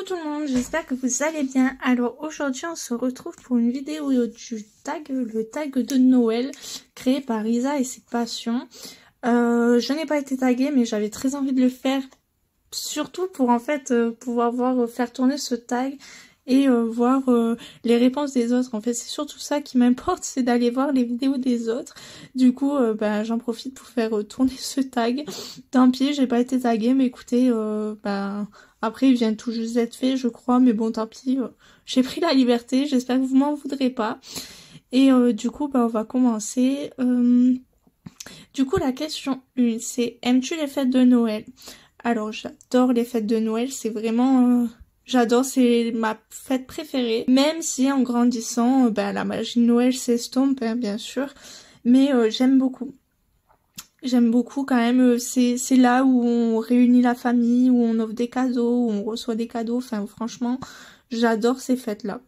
tout le monde, j'espère que vous allez bien. Alors aujourd'hui on se retrouve pour une vidéo du tag, le tag de Noël créé par Isa et ses passions. Je n'ai pas été taguée mais j'avais très envie de le faire, surtout pour en fait pouvoir faire tourner ce tag et voir les réponses des autres. En fait c'est surtout ça qui m'importe, c'est d'aller voir les vidéos des autres. Du coup j'en profite pour faire tourner ce tag. Tant pis, j'ai pas été taguée, mais écoutez, après il vient tout juste d'être fait je crois, mais bon tant pis, j'ai pris la liberté, j'espère que vous m'en voudrez pas. Et du coup on va commencer. Du coup la question 1 c'est: aimes-tu les fêtes de Noël? Alors j'adore les fêtes de Noël, c'est vraiment... J'adore, c'est ma fête préférée. Même si en grandissant, la magie de Noël s'estompe, hein, bien sûr. Mais j'aime beaucoup. J'aime beaucoup quand même. C'est là où on réunit la famille, où on offre des cadeaux, où on reçoit des cadeaux. Enfin, franchement, j'adore ces fêtes-là.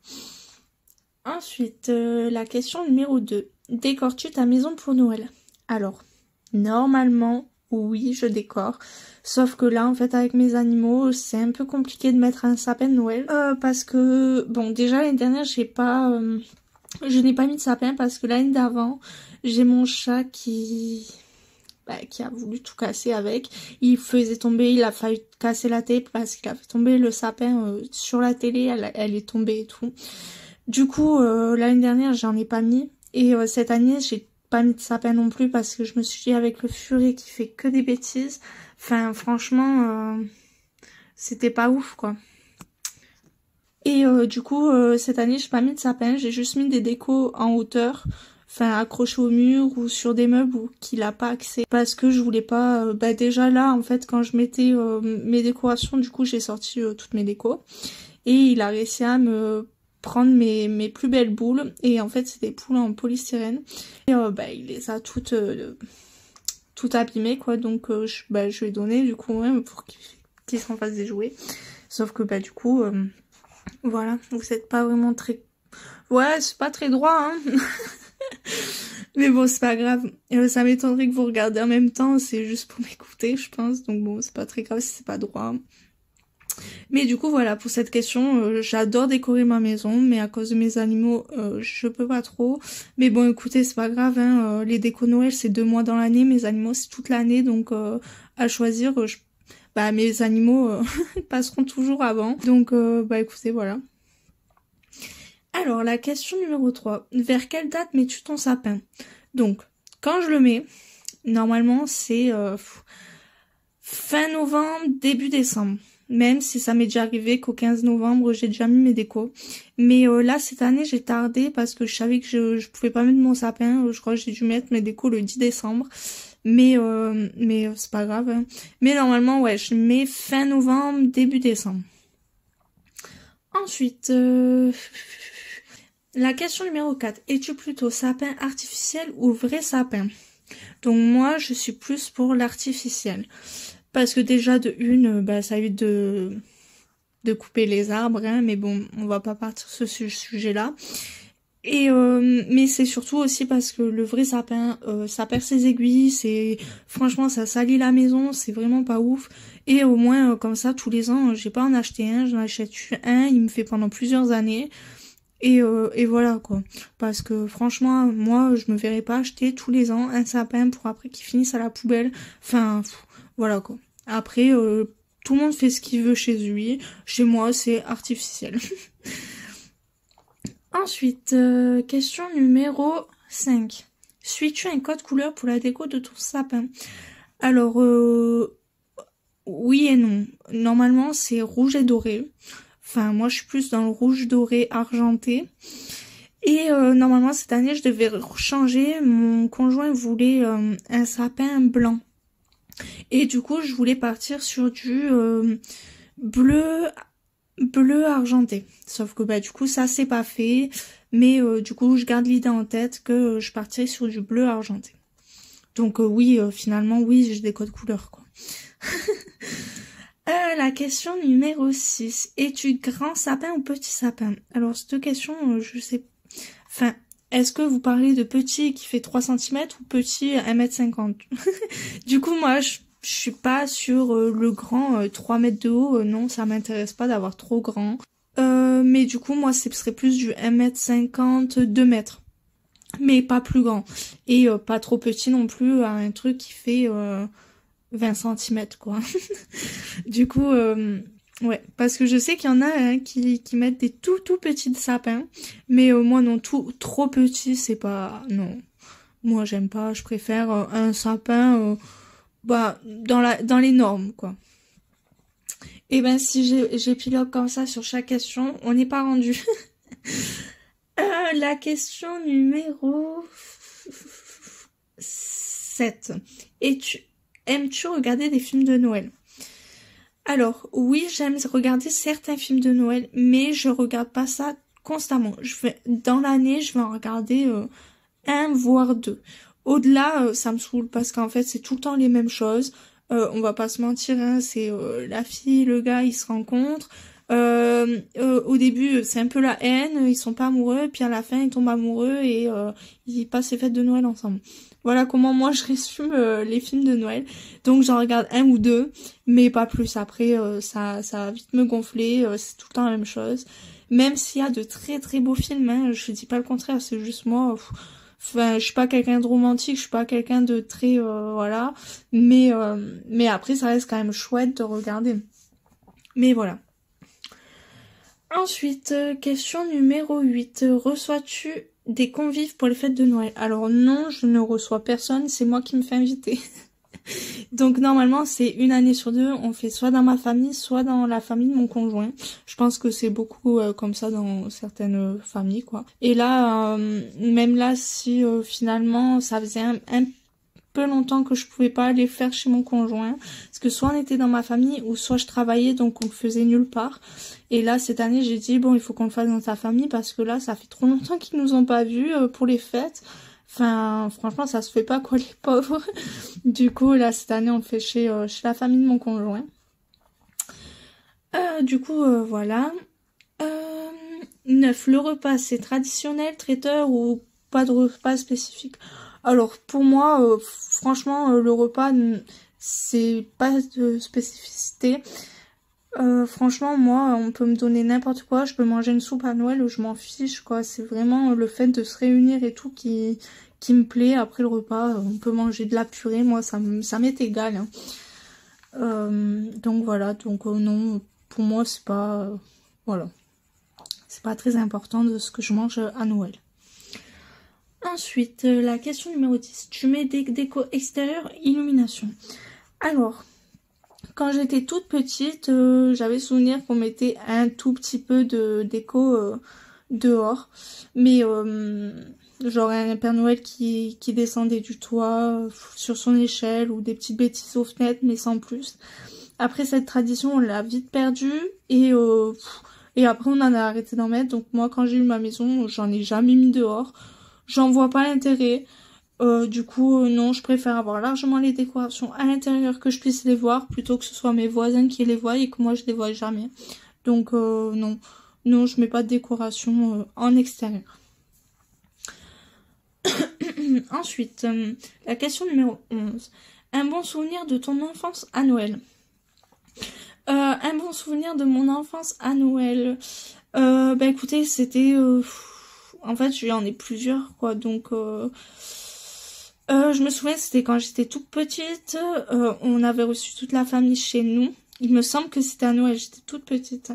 Ensuite, la question numéro 2. Décores-tu ta maison pour Noël? Alors, normalement... oui, je décore. Sauf que là, en fait, avec mes animaux, c'est un peu compliqué de mettre un sapin de Noël. Parce que, bon, déjà l'année dernière, je n'ai pas mis de sapin parce que l'année d'avant, j'ai mon chat qui a voulu tout casser avec. Il a failli casser la télé parce qu'il a fait tomber le sapin sur la télé, elle est tombée et tout. Du coup, l'année dernière, j'en ai pas mis. Et cette année, j'ai pas mis de sapin non plus parce que je me suis dit avec le furet qui fait que des bêtises, enfin franchement c'était pas ouf quoi. Et du coup cette année j'ai pas mis de sapin, j'ai juste mis des décos en hauteur, enfin accrochés au mur ou sur des meubles où qu'il a pas accès, parce que je voulais pas déjà là en fait quand je mettais mes décorations, du coup j'ai sorti toutes mes décos et il a réussi à me prendre mes plus belles boules, et en fait c'est des boules en polystyrène, et il les a toutes abîmées quoi, donc je lui ai donné du coup pour qu'il s'en fasse des jouets, sauf que du coup voilà, vous êtes pas vraiment très... ouais, c'est pas très droit hein. Mais bon c'est pas grave, ça m'étonnerait que vous regardez en même temps, c'est juste pour m'écouter je pense, donc bon c'est pas très grave si c'est pas droit. Mais du coup voilà, pour cette question, j'adore décorer ma maison, mais à cause de mes animaux, je peux pas trop. Mais bon écoutez, c'est pas grave, hein, les décos Noël c'est 2 mois dans l'année, mes animaux c'est toute l'année, donc à choisir, mes animaux passeront toujours avant. Donc écoutez, voilà. Alors la question numéro 3, vers quelle date mets-tu ton sapin? Donc, quand je le mets, normalement c'est fin novembre, début décembre. Même si ça m'est déjà arrivé qu'au 15 novembre, j'ai déjà mis mes décos. Mais là, cette année, j'ai tardé parce que je savais que je pouvais pas mettre mon sapin. Je crois que j'ai dû mettre mes décos le 10 décembre. Mais c'est pas grave. Hein. Mais normalement, ouais, je mets fin novembre, début décembre. Ensuite, la question numéro 4. Es-tu plutôt sapin artificiel ou vrai sapin? Donc moi, je suis plus pour l'artificiel. Parce que déjà de une, ça évite de couper les arbres, hein, mais bon, on va pas partir sur ce sujet-là. Et mais c'est surtout aussi parce que le vrai sapin, ça perd ses aiguilles, franchement ça salit la maison, c'est vraiment pas ouf. Et au moins comme ça tous les ans, j'ai pas en acheté un, j'en achète un, il me fait pendant plusieurs années. Et voilà quoi, parce que franchement moi je me verrais pas acheter tous les ans un sapin pour après qu'il finisse à la poubelle, enfin voilà quoi. Après tout le monde fait ce qu'il veut chez lui, chez moi c'est artificiel. Ensuite, question numéro 5. Suis-tu un code couleur pour la déco de ton sapin? Alors oui et non, normalement c'est rouge et doré. Enfin, moi, je suis plus dans le rouge doré argenté. Et normalement, cette année, je devais changer. Mon conjoint voulait un sapin blanc. Et du coup, je voulais partir sur du bleu argenté. Sauf que du coup, ça, c'est pas fait. Mais du coup, je garde l'idée en tête que je partirai sur du bleu argenté. Donc oui, finalement, oui, j'ai des codes couleurs, quoi. La question numéro 6. Es-tu grand sapin ou petit sapin? Alors, cette question, je sais... Enfin, est-ce que vous parlez de petit qui fait 3 cm ou petit 1,50 m? Du coup, moi, je suis pas sur le grand 3 mètres de haut, non, ça m'intéresse pas d'avoir trop grand. Mais du coup, moi, ce serait plus du 1m50, 2 mètres. Mais pas plus grand. Et pas trop petit non plus, un truc qui fait 20 cm, quoi. Du coup, ouais, parce que je sais qu'il y en a hein, qui mettent des tout petits sapins. Mais moi, non, trop petit, c'est pas... Non. Moi, j'aime pas, je préfère un sapin bah, dans les normes, quoi. Et ben si j'épilogue comme ça sur chaque question, on n'est pas rendu. La question numéro 7. Aimes-tu regarder des films de Noël? Alors, oui, j'aime regarder certains films de Noël, mais je regarde pas ça constamment. Dans l'année, je vais en regarder un voire deux. Au-delà, ça me saoule parce qu'en fait, c'est tout le temps les mêmes choses. On va pas se mentir, hein, c'est la fille, le gars, ils se rencontrent. Au début, c'est un peu la haine, ils sont pas amoureux, puis à la fin, ils tombent amoureux et ils passent les fêtes de Noël ensemble. Voilà comment moi je résume les films de Noël. Donc j'en regarde un ou deux, mais pas plus. Après, ça va vite me gonfler, c'est tout le temps la même chose. Même s'il y a de très beaux films, hein, je dis pas le contraire, c'est juste moi... Enfin, je suis pas quelqu'un de romantique, je suis pas quelqu'un de très... voilà. Mais après, ça reste quand même chouette de regarder. Mais voilà. Ensuite, question numéro 8. Reçois-tu des convives pour les fêtes de Noël? Alors non, je ne reçois personne, c'est moi qui me fais inviter. Donc normalement, c'est une année sur deux, on fait soit dans ma famille, soit dans la famille de mon conjoint. Je pense que c'est beaucoup comme ça dans certaines familles, quoi. Et là, même là, si finalement, ça faisait un peu longtemps que je pouvais pas aller faire chez mon conjoint, parce que soit on était dans ma famille, ou soit je travaillais, donc on le faisait nulle part. Et là, cette année, j'ai dit, bon, il faut qu'on le fasse dans ta famille, parce que là, ça fait trop longtemps qu'ils nous ont pas vus pour les fêtes. Enfin, franchement, ça se fait pas, quoi, les pauvres. Du coup, là, cette année, on le fait chez la famille de mon conjoint. Du coup, voilà. 9. Le repas, c'est traditionnel, traiteur ou pas de repas spécifique? Alors, pour moi, franchement, le repas, c'est pas de spécificité. Franchement, moi, on peut me donner n'importe quoi. Je peux manger une soupe à Noël, je m'en fiche, quoi. C'est vraiment le fait de se réunir et tout qui me plaît. Après le repas, on peut manger de la purée. Moi, ça m'est égal. Hein. Donc voilà. Donc non, pour moi, c'est pas... voilà. C'est pas très important de ce que je mange à Noël. Ensuite, la question numéro 10. Tu mets des décos extérieures, illumination. Alors... Quand j'étais toute petite, j'avais souvenir qu'on mettait un tout petit peu de déco dehors. Mais genre un Père Noël qui descendait du toit sur son échelle ou des petites bêtises aux fenêtres, mais sans plus. Après cette tradition, on l'a vite perdue et après on en a arrêté d'en mettre. Donc moi, quand j'ai eu ma maison, j'en ai jamais mis dehors. J'en vois pas l'intérêt. Du coup, non, je préfère avoir largement les décorations à l'intérieur, que je puisse les voir, plutôt que ce soit mes voisins qui les voient et que moi je les vois jamais. Donc non, je mets pas de décoration en extérieur. Ensuite, la question numéro 11. Un bon souvenir de ton enfance à Noël? Un bon souvenir de mon enfance à Noël. Bah écoutez, c'était... en fait, j'en ai plusieurs, quoi, donc... je me souviens, c'était quand j'étais toute petite, on avait reçu toute la famille chez nous. Il me semble que c'était à Noël, j'étais toute petite.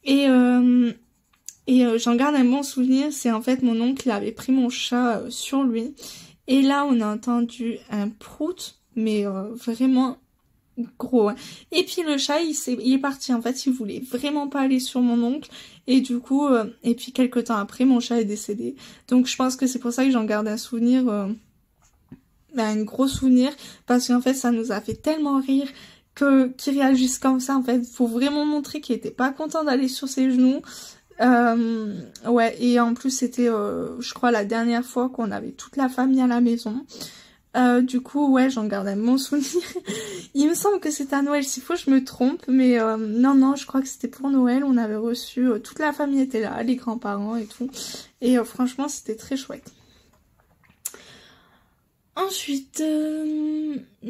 Et j'en garde un bon souvenir, c'est en fait mon oncle, il avait pris mon chat sur lui. Et là, on a entendu un prout, mais vraiment gros. Hein. Et puis le chat, il est parti, en fait, il voulait vraiment pas aller sur mon oncle. Et du coup, et puis quelques temps après, mon chat est décédé. Donc je pense que c'est pour ça que j'en garde un souvenir... un gros souvenir, parce qu'en fait ça nous a fait tellement rire qu'il réagisse comme ça. En fait, faut vraiment montrer qu'il était pas content d'aller sur ses genoux. Ouais, et en plus c'était je crois la dernière fois qu'on avait toute la famille à la maison. Du coup, ouais, j'en garde un bon souvenir. Il me semble que c'était à Noël, s'il faut je me trompe, mais non, je crois que c'était pour Noël. On avait reçu, toute la famille était là, les grands-parents et tout, et franchement c'était très chouette. Ensuite,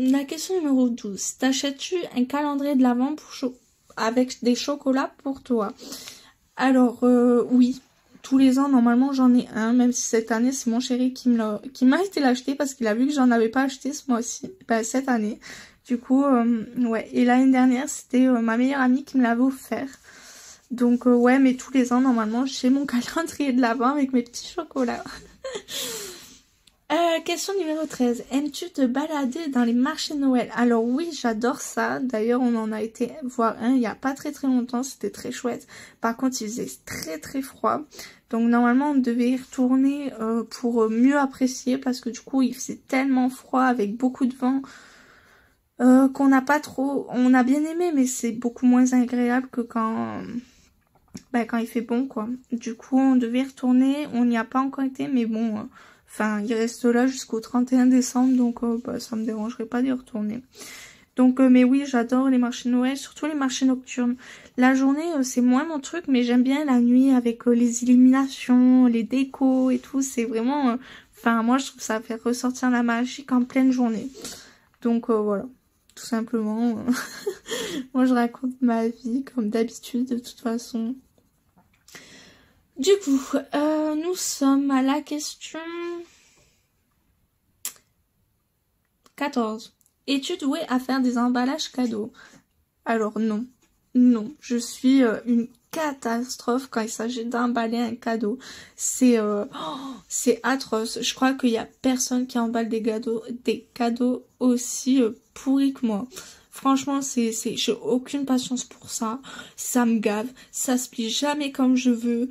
la question numéro 12. T'achètes-tu un calendrier de l'Avent avec des chocolats pour toi? Alors, oui. Tous les ans, normalement, j'en ai un. Même si cette année, c'est mon chéri qui m'a été l'acheter parce qu'il a vu que j'en avais pas acheté ce mois-ci. Ben, cette année. Du coup, ouais. Et l'année dernière, c'était ma meilleure amie qui me l'avait offert. Donc, ouais, mais tous les ans, normalement, j'ai mon calendrier de l'Avent avec mes petits chocolats. Question numéro 13. Aimes-tu te balader dans les marchés de Noël? Alors oui, j'adore ça. D'ailleurs, on en a été voir un il y a pas très longtemps. C'était très chouette. Par contre, il faisait très froid. Donc normalement, on devait y retourner pour mieux apprécier. Parce que du coup, il faisait tellement froid avec beaucoup de vent qu'on n'a pas trop... On a bien aimé, mais c'est beaucoup moins agréable que quand il fait bon, quoi. Du coup, on devait y retourner. On n'y a pas encore été, mais bon... Enfin, il reste là jusqu'au 31 décembre, donc ça me dérangerait pas d'y retourner. Donc, mais oui, j'adore les marchés de Noël, surtout les marchés nocturnes. La journée, c'est moins mon truc, mais j'aime bien la nuit avec les illuminations, les décos et tout. C'est vraiment... Enfin, moi, je trouve que ça fait ressortir la magie en pleine journée. Donc, voilà. Tout simplement. Moi, je raconte ma vie, comme d'habitude, de toute façon. Du coup, nous sommes à la question 14. Es-tu douée à faire des emballages cadeaux? Alors non, non, je suis une catastrophe quand il s'agit d'emballer un cadeau. C'est atroce. Je crois qu'il y a personne qui emballe des cadeaux aussi pourris que moi. Franchement, j'ai aucune patience pour ça. Ça me gave. Ça se plie jamais comme je veux.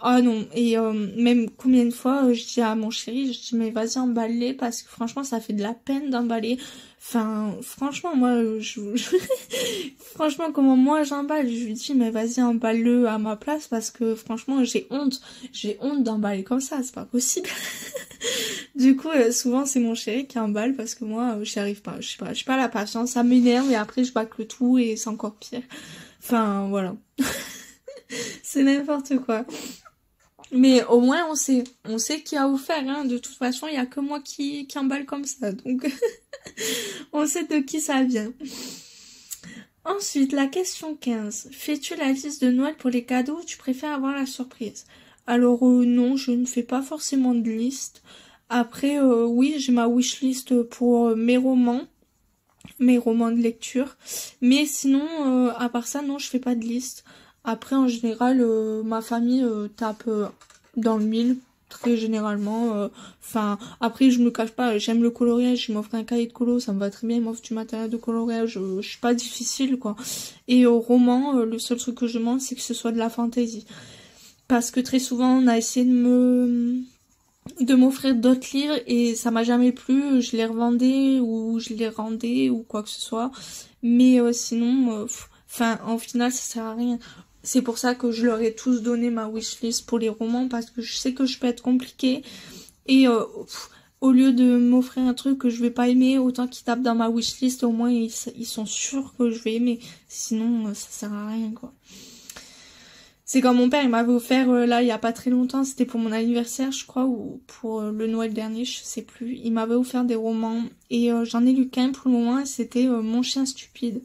Ah non. Et même combien de fois, je dis à mon chéri, je dis, mais vas-y, emballe-les parce que franchement, ça fait de la peine d'emballer. Enfin, franchement, moi, franchement, comment moi j'emballe, je lui dis, mais vas-y, emballe-le à ma place parce que franchement, j'ai honte. J'ai honte d'emballer comme ça, c'est pas possible. Du coup, souvent, c'est mon chéri qui emballe parce que moi, j'y arrive pas. Je sais pas, j'ai pas la patience, ça m'énerve et après, je bâcle tout et c'est encore pire. Enfin, voilà. C'est n'importe quoi. Mais au moins, on sait qui a offert, hein. De toute façon, il y a que moi qui emballe comme ça, donc on sait de qui ça vient. Ensuite, la question 15. Fais-tu la liste de Noël pour les cadeaux ou tu préfères avoir la surprise? Alors non, je ne fais pas forcément de liste. Après, oui, j'ai ma wishlist pour mes romans de lecture. Mais sinon, à part ça, non, je fais pas de liste. Après, en général, ma famille tape dans le mille, très généralement. Enfin, après, je me cache pas, j'aime le coloriage, ils m'offrent un cahier de colo, ça me va très bien, ils m'offrent du matériel de coloriage, je suis pas difficile, quoi. Et au roman, le seul truc que je demande, c'est que ce soit de la fantaisie. Parce que très souvent, on a essayé de m'offrir d'autres livres et ça m'a jamais plu, je les revendais ou je les rendais ou quoi que ce soit. Mais sinon, enfin, en final, ça sert à rien. C'est pour ça que je leur ai tous donné ma wishlist pour les romans parce que je sais que je peux être compliquée. Et au lieu de m'offrir un truc que je vais pas aimer, autant qu'ils tapent dans ma wishlist, au moins ils sont sûrs que je vais aimer. Sinon, ça sert à rien, quoi. C'est comme mon père, il m'avait offert, là, il y a pas très longtemps, c'était pour mon anniversaire, je crois, ou pour le Noël dernier, je sais plus. Il m'avait offert des romans, et j'en ai lu qu'un pour le moment, et c'était Mon chien stupide.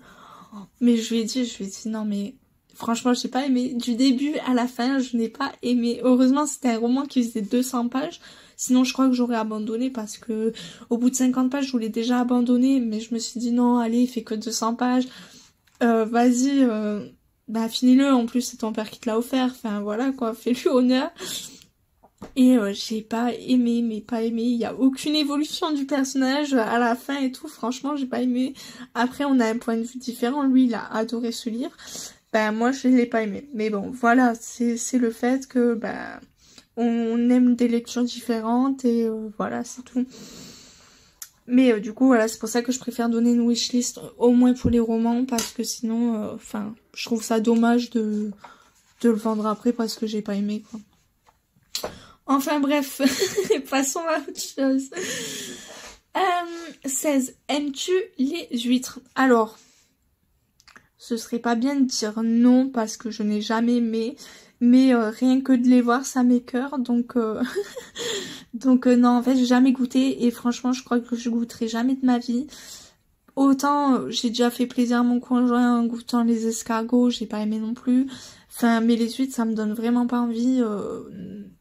Mais je lui ai dit, non mais, franchement, j'ai pas aimé. Du début à la fin, je n'ai pas aimé. Heureusement, c'était un roman qui faisait 200 pages, sinon je crois que j'aurais abandonné, parce que au bout de 50 pages, je voulais déjà abandonner, mais je me suis dit, non, allez, il fait que 200 pages, vas-y, bah finis-le, en plus c'est ton père qui te l'a offert, enfin voilà quoi, fais-lui honneur. Et j'ai pas aimé, mais pas aimé, il y a aucune évolution du personnage à la fin et tout, franchement j'ai pas aimé. Après on a un point de vue différent, lui il a adoré ce livre, ben moi je l'ai pas aimé. Mais bon voilà, c'est le fait que ben on aime des lectures différentes et voilà c'est tout. Mais du coup, voilà, c'est pour ça que je préfère donner une wishlist au moins pour les romans, parce que sinon, enfin, je trouve ça dommage de le vendre après parce que j'ai pas aimé, quoi. Enfin bref, passons à autre chose. 16. Aimes-tu les huîtres? Alors, ce serait pas bien de dire non parce que je n'ai jamais aimé, mais rien que de les voir, ça m'écoeure, donc Donc non, en fait, j'ai jamais goûté et franchement, je crois que je goûterai jamais de ma vie. Autant j'ai déjà fait plaisir à mon conjoint en goûtant les escargots, j'ai pas aimé non plus. Enfin, mais les huîtres, ça me donne vraiment pas envie.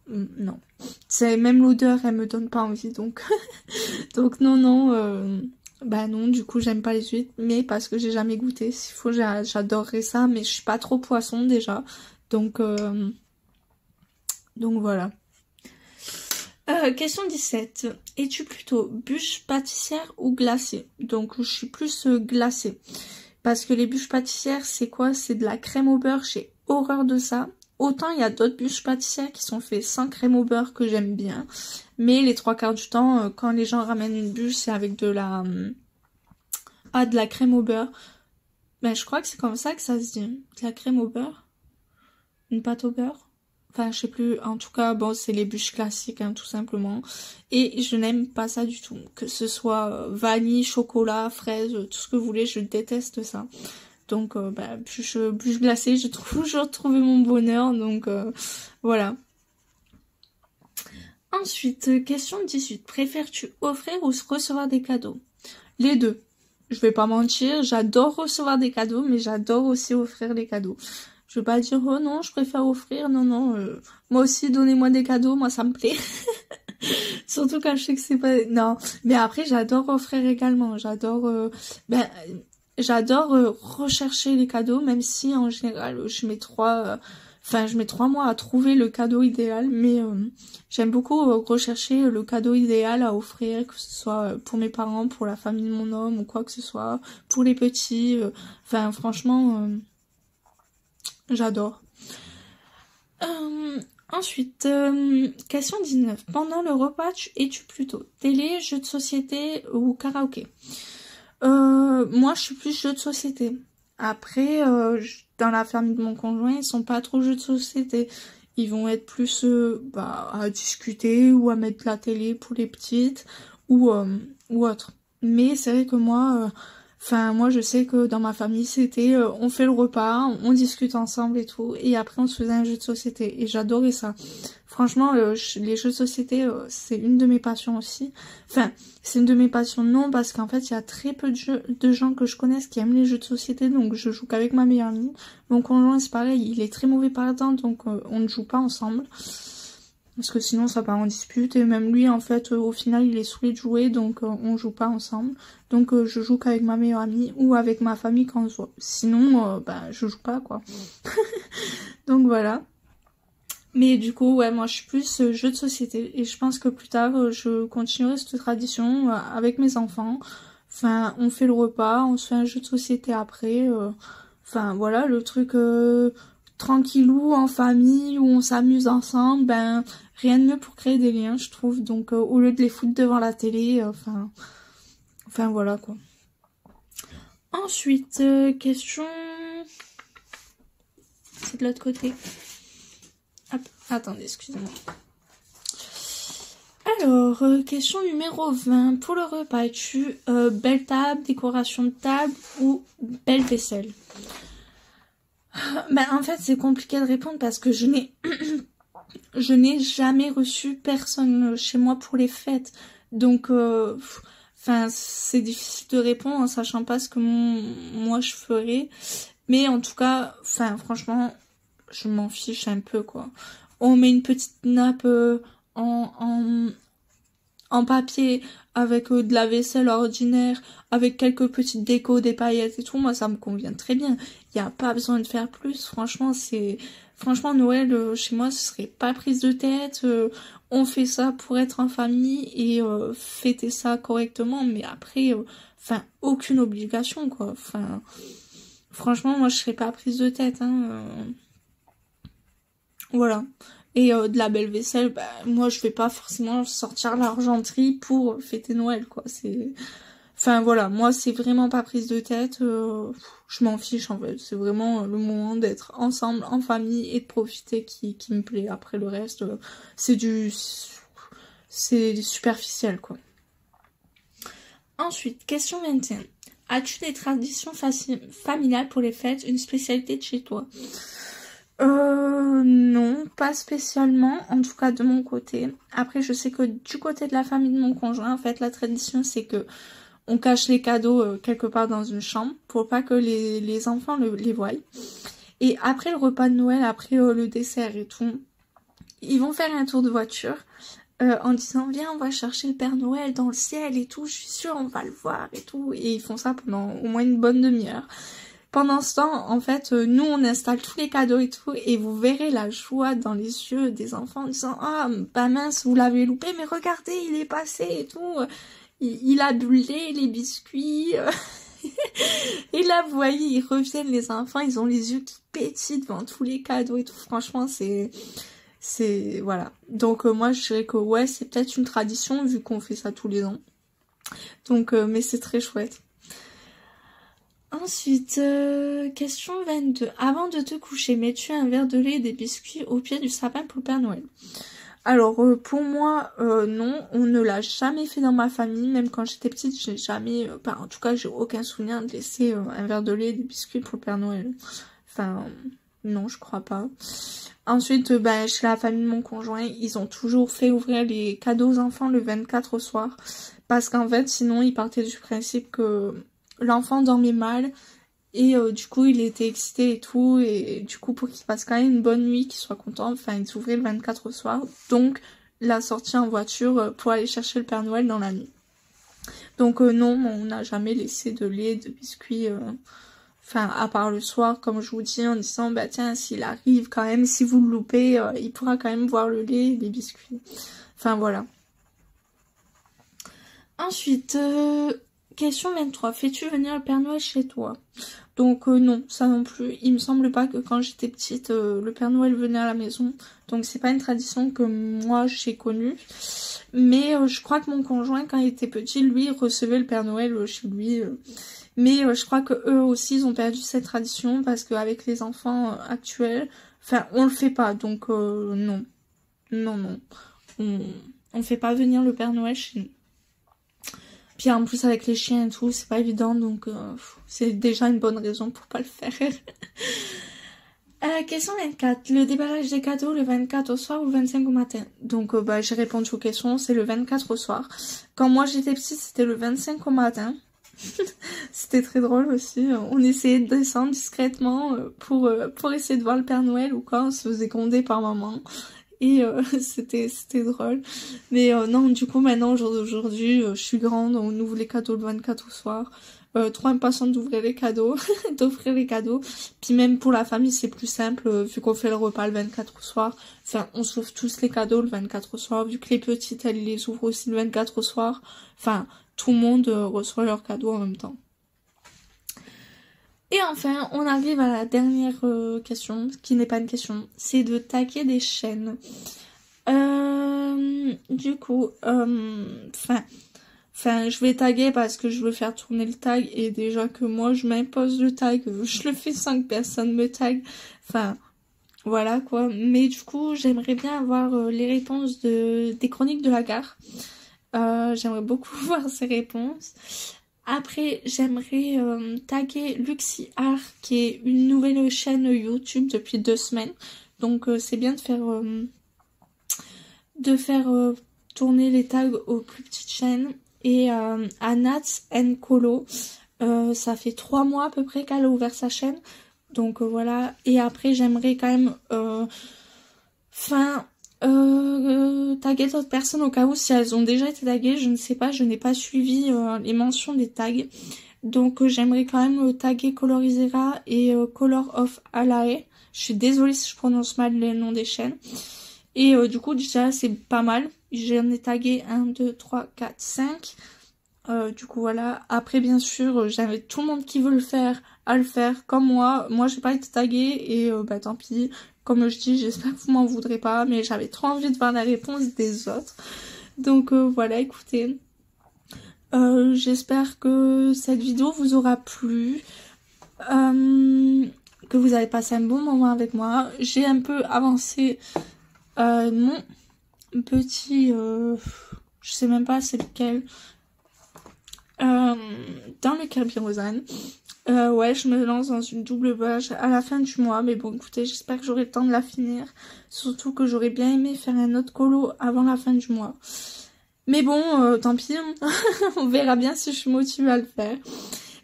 Non, c'est même l'odeur, elle me donne pas envie. Donc, donc non, non. Bah non, du coup, j'aime pas les huîtres, mais parce que j'ai jamais goûté. S'il faut, j'adorerais ça, mais je suis pas trop poisson déjà. Donc voilà. Question 17. Es-tu plutôt bûche pâtissière ou glacée? Donc je suis plus glacée. Parce que les bûches pâtissières, c'est quoi? C'est de la crème au beurre, j'ai horreur de ça. Autant il y a d'autres bûches pâtissières qui sont faites sans crème au beurre que j'aime bien. Mais les trois quarts du temps, quand les gens ramènent une bûche, c'est avec de la crème au beurre. Ben je crois que c'est comme ça que ça se dit. De la crème au beurre? Une pâte au beurre? Enfin, je sais plus. En tout cas, bon, c'est les bûches classiques, hein, tout simplement. Et je n'aime pas ça du tout. Que ce soit vanille, chocolat, fraise, tout ce que vous voulez, je déteste ça. Donc, bah, bûche glacée, j'ai toujours trouvé mon bonheur. Donc, voilà. Ensuite, question 18. Préfères-tu offrir ou recevoir des cadeaux? Les deux. Je vais pas mentir, j'adore recevoir des cadeaux, mais j'adore aussi offrir les cadeaux. Je vais pas dire, oh non, je préfère offrir. Non, non, moi aussi, donnez-moi des cadeaux, moi ça me plaît. Surtout quand je sais que c'est pas... Non, mais après, j'adore offrir également. J'adore rechercher les cadeaux, même si en général, je mets 3 mois à trouver le cadeau idéal, mais j'aime beaucoup rechercher le cadeau idéal à offrir, que ce soit pour mes parents, pour la famille de mon homme ou quoi que ce soit, pour les petits. Enfin, franchement... J'adore. Ensuite, question 19. Pendant le repas, es-tu plutôt télé, jeux de société ou karaoké? Moi, je suis plus jeux de société. Après, dans la famille de mon conjoint, ils sont pas trop jeux de société. Ils vont être plus à discuter ou à mettre la télé pour les petites ou autre. Mais c'est vrai que moi... moi, je sais que dans ma famille, c'était on fait le repas, on discute ensemble et tout, et après on se faisait un jeu de société. Et j'adorais ça. Franchement, les jeux de société, c'est une de mes passions aussi. Enfin, c'est une de mes passions, non, parce qu'en fait, il y a très peu de gens que je connaisse qui aiment les jeux de société, donc je joue qu'avec ma meilleure amie. Mon conjoint, c'est pareil, il est très mauvais perdant, donc on ne joue pas ensemble. Parce que sinon ça part en dispute et même lui en fait au final il est saoulé de jouer donc on joue pas ensemble. Donc je joue qu'avec ma meilleure amie ou avec ma famille quand on se voit. Sinon je joue pas quoi. Donc voilà. Mais du coup ouais moi je suis plus jeu de société et je pense que plus tard je continuerai cette tradition avec mes enfants. Enfin on fait le repas, on se fait un jeu de société après. Enfin voilà le truc... tranquillou en famille où on s'amuse ensemble, rien de mieux pour créer des liens je trouve, donc au lieu de les foutre devant la télé, enfin voilà quoi. Ensuite, question, c'est de l'autre côté. Hop, attendez, excusez-moi. Alors, question numéro 20. Pour le repas, es-tu belle table, décoration de table ou belle vaisselle? En fait, c'est compliqué de répondre parce que je n'ai jamais reçu personne chez moi pour les fêtes. Donc, c'est difficile de répondre en sachant pas ce que moi je ferais. Mais en tout cas, franchement, je m'en fiche un peu, quoi. On met une petite nappe en papier avec de la vaisselle ordinaire, avec quelques petites décos, des paillettes et tout, moi ça me convient très bien. Il n'y a pas besoin de faire plus, franchement Noël chez moi ce serait pas prise de tête, on fait ça pour être en famille et fêter ça correctement, mais après aucune obligation quoi. Franchement moi je serais pas prise de tête hein. Voilà. Et de la belle vaisselle, moi je vais pas forcément sortir l'argenterie pour fêter Noël quoi. Voilà, moi c'est vraiment pas prise de tête, je m'en fiche en fait. C'est vraiment le moment d'être ensemble, en famille et de profiter qui me plaît. Après le reste, c'est superficiel quoi. Ensuite, question 21. As-tu des traditions familiales pour les fêtes, une spécialité de chez toi? Non, pas spécialement, en tout cas de mon côté. Après, je sais que du côté de la famille de mon conjoint, en fait, la tradition, c'est que on cache les cadeaux quelque part dans une chambre pour pas que les enfants les voient. Et après le repas de Noël, après le dessert et tout, ils vont faire un tour de voiture en disant viens on va chercher le Père Noël dans le ciel et tout, je suis sûre on va le voir et tout. Et ils font ça pendant au moins une bonne demi-heure. Pendant ce temps, en fait, nous on installe tous les cadeaux et tout et vous verrez la joie dans les yeux des enfants en disant ah bah mince vous l'avez loupé mais regardez il est passé et tout. Il a bu le lait, les biscuits. Et là, vous voyez, ils reviennent, les enfants, ils ont les yeux qui pétillent devant tous les cadeaux et tout. Franchement, voilà. Donc, moi, je dirais que ouais, c'est peut-être une tradition, vu qu'on fait ça tous les ans. Donc, mais c'est très chouette. Ensuite, question 22. Avant de te coucher, mets-tu un verre de lait et des biscuits au pied du sapin pour le Père Noël? Alors pour moi non, on ne l'a jamais fait dans ma famille, même quand j'étais petite, j'ai jamais, en tout cas j'ai aucun souvenir de laisser un verre de lait et des biscuits pour le Père Noël. Enfin non, je crois pas. Ensuite chez la famille de mon conjoint, ils ont toujours fait ouvrir les cadeaux aux enfants le 24 au soir, parce qu'en fait sinon ils partaient du principe que l'enfant dormait mal. Et du coup, il était excité et tout. Et du coup, pour qu'il passe quand même une bonne nuit, qu'il soit content, enfin, il s'ouvrait le 24 au soir. Donc, la sortie en voiture pour aller chercher le Père Noël dans la nuit. Donc, non, on n'a jamais laissé de lait, de biscuits. Enfin, à part le soir, comme je vous dis, en disant, bah tiens, s'il arrive quand même, si vous le loupez, il pourra quand même voir le lait et les biscuits. Enfin, voilà. Ensuite, question 23. Fais-tu venir le Père Noël chez toi? Donc non, ça non plus. Il me semble pas que quand j'étais petite, le Père Noël venait à la maison. Donc c'est pas une tradition que moi j'ai connue. Mais je crois que mon conjoint, quand il était petit, lui, recevait le Père Noël chez lui. Mais je crois que eux aussi, ils ont perdu cette tradition parce qu'avec les enfants actuels, enfin, on le fait pas. Donc non. Non, non. On fait pas venir le Père Noël chez nous. Puis en plus avec les chiens et tout, c'est pas évident, donc c'est déjà une bonne raison pour pas le faire. Question 24. Le déballage des cadeaux le 24 au soir ou le 25 au matin? Donc j'ai répondu aux questions, c'est le 24 au soir. Quand moi j'étais petite, c'était le 25 au matin. C'était très drôle aussi. On essayait de descendre discrètement pour essayer de voir le Père Noël ou quoi, on se faisait gronder par maman. Et c'était drôle. Mais non, du coup, maintenant, au jour d'aujourd'hui, je suis grande, on ouvre les cadeaux le 24 au soir. Trop impatiente d'ouvrir les cadeaux, d'offrir les cadeaux. Puis même pour la famille, c'est plus simple, vu qu'on fait le repas le 24 au soir. Enfin, on s'ouvre tous les cadeaux le 24 au soir, vu que les petites, elles les ouvrent aussi le 24 au soir. Enfin, tout le monde reçoit leurs cadeaux en même temps. Et enfin, on arrive à la dernière question, qui n'est pas une question, c'est de taguer des chaînes. Du coup, je vais taguer parce que je veux faire tourner le tag et déjà que moi je m'impose le tag, je le fais sans que personne me tag. Enfin, voilà quoi. Mais du coup, j'aimerais bien avoir les réponses des chroniques de la gare. J'aimerais beaucoup voir ces réponses. Après, j'aimerais taguer Luxy Art, qui est une nouvelle chaîne YouTube depuis 2 semaines. Donc c'est bien de faire tourner les tags aux plus petites chaînes. Et Anats Colo, ça fait 3 mois à peu près qu'elle a ouvert sa chaîne. Donc voilà. Et après, j'aimerais quand même taguer d'autres personnes au cas où si elles ont déjà été taguées, je ne sais pas, je n'ai pas suivi les mentions des tags. Donc j'aimerais quand même taguer Colorizera et Color of Alae. Je suis désolée si je prononce mal les noms des chaînes. Et du coup déjà c'est pas mal. J'en ai tagué 1, 2, 3, 4, 5. Du coup voilà. Après bien sûr j'invite tout le monde qui veut le faire à le faire comme moi. Moi j'ai pas été taguée et tant pis. Comme je dis, j'espère que vous m'en voudrez pas, mais j'avais trop envie de voir la réponse des autres. Donc voilà, écoutez. J'espère que cette vidéo vous aura plu. Que vous avez passé un bon moment avec moi. J'ai un peu avancé mon petit... je sais même pas c'est lequel. Dans le Kerberos. Ouais, je me lance dans une double page à la fin du mois. Mais bon, écoutez, j'espère que j'aurai le temps de la finir. Surtout que j'aurais bien aimé faire un autre colo avant la fin du mois. Mais bon, tant pis. On verra bien si je suis motivée à le faire.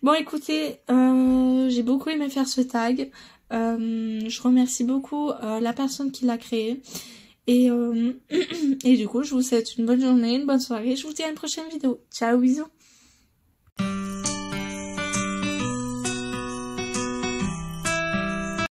Bon, écoutez, j'ai beaucoup aimé faire ce tag. Je remercie beaucoup la personne qui l'a créé. Et, et du coup, je vous souhaite une bonne journée, une bonne soirée. Je vous dis à une prochaine vidéo. Ciao, bisous.